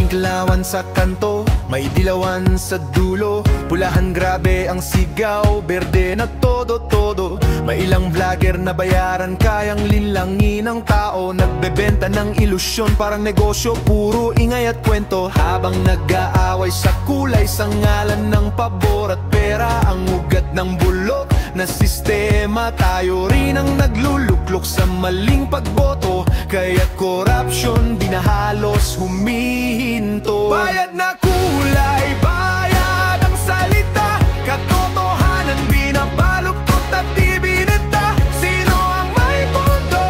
Tinklawan sa kanto, may dilawan sa dulo. Pulahan grabe ang sigaw, berde na todo-todo. May ilang vlogger na bayaran, kayang linlangin ang tao. Nagbebenta ng ilusyon, parang negosyo, puro ingay at kwento. Habang nag-aaway sa kulay, sa ngalan ng pabor at pera, ang ugat ng bulok na sistema. Tayo rin ang nagluluklok sa maling pagboto, kaya't corruption di na halos humihinto. Bayad na kulay, bayad ang salita, katotohanan binabaluktot at ibinenta. Sino ang may pondo?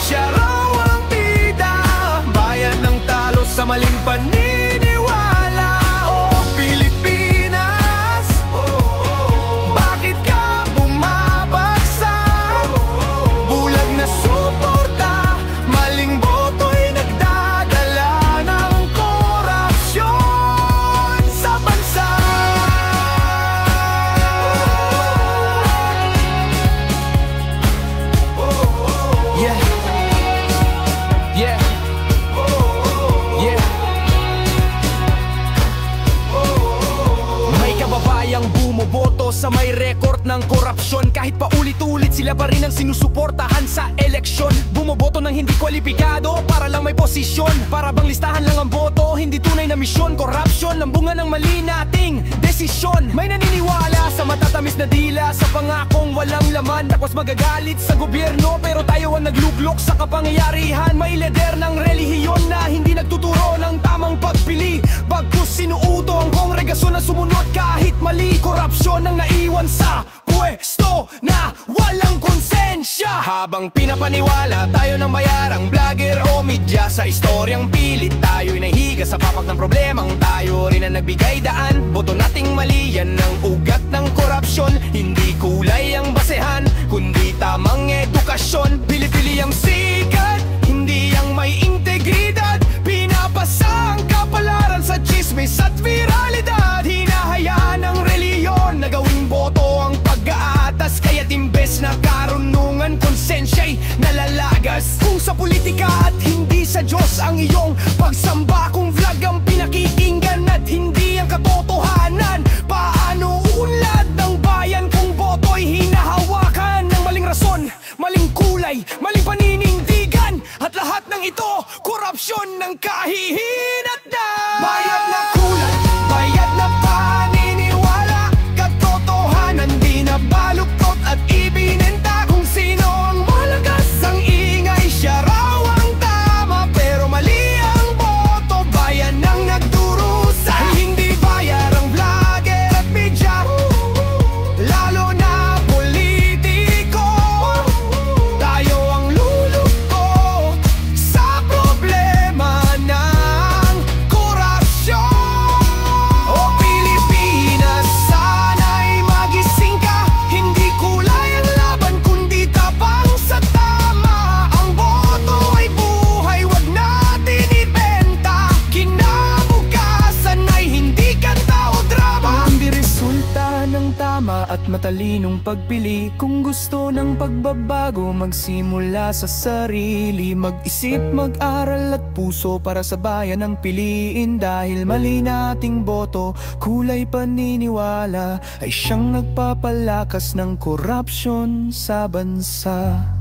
Siya raw ang bida. Bayad ng talo sa maling paniniwala. Oh Pilipinas, bakit ka bumabagsak? Bulag na suporta, maling boto'y nagdadala ng korupsyon sa bansa. Yeah. Yeah. Yeah. May kababayang bumoboto sa may record ng korupsyon. Kahit pa ulit-ulit sila pa rin ang sinusuportahan sa eleksyon. Bumoboto ng hindi kwalipikado para lang may posisyon. Para bang listahan lang ang boto, hindi tunay na misyon. Corruption, lambungan ng mali nating desisyon. May naniniwala sa matatamis na dila, sa pangakong walang laman. Tapos magagalit sa gobyerno, pero tayo ang nagluglok sa kapangyarihan. May lider ng relihiyon na hindi nagtuturo ng tamang pagpili. Bagkus sinuuto ang kongregasyon na sumunod kahit mali. Korupsyon ang naiwan sa pwesto na walang konsensya. Habang pinapaniwala tayo ng bayarang vlogger o media, sa istoryang pilit tayo'y nahiga sa papak ng problemang tayo rin ang nagbigay daan. Boto nating mali, yan ang ugat ng korupsyon. Hindi kulay ang basehan, kundi tamang edukasyon. Pili-pili ang sikat, hindi ang may integridad. Pinapasa ang kapalaran sa chismis at viralidad. Hinahayaan ang reliyon na gawing boto ang pag-aatas. Kaya't imbes na karunungan, konsensya'y nalalagas. Kung sa politika at hindi sa Diyos ang iyong pagsamba, kung vlog ang pinakikinggan at hindi ang katotohanan, paano unlad ng bayan kung boto'y hinahawakan ng maling rason, maling kulay, maling paninindigan? At lahat ng ito, korupsyon ng kahihinatnan. Bayad na kulay, bayad na paniniwala, katotohanan di na baluktot at ibinenta. Kung sino ang malakas ang ingay, siya raw ang tama, pero mali ang boto, bayan ang nagdurusa. Hindi bayar ang vlogger at media, lalo na politiko. Tayo ang luluko sa problema ng korupsyon. O Pilipinas, sana'y magising ka. Hindi kulay ang laban, kundi tapang sa tama. Ang boto ay buhay, wag natin ibenta. Kinabukasan ay hindi kanta o drama, kundi resulta ng tama at matalinong pagpili. Kung gusto ng pagbabago, magsimula sa sarili. Mag-isip, mag-aral at puso para sa bayan ang piliin. Dahil mali nating boto, kulay paniniwala, ay siyang nagpapalakas ng korupsyon sa bansa.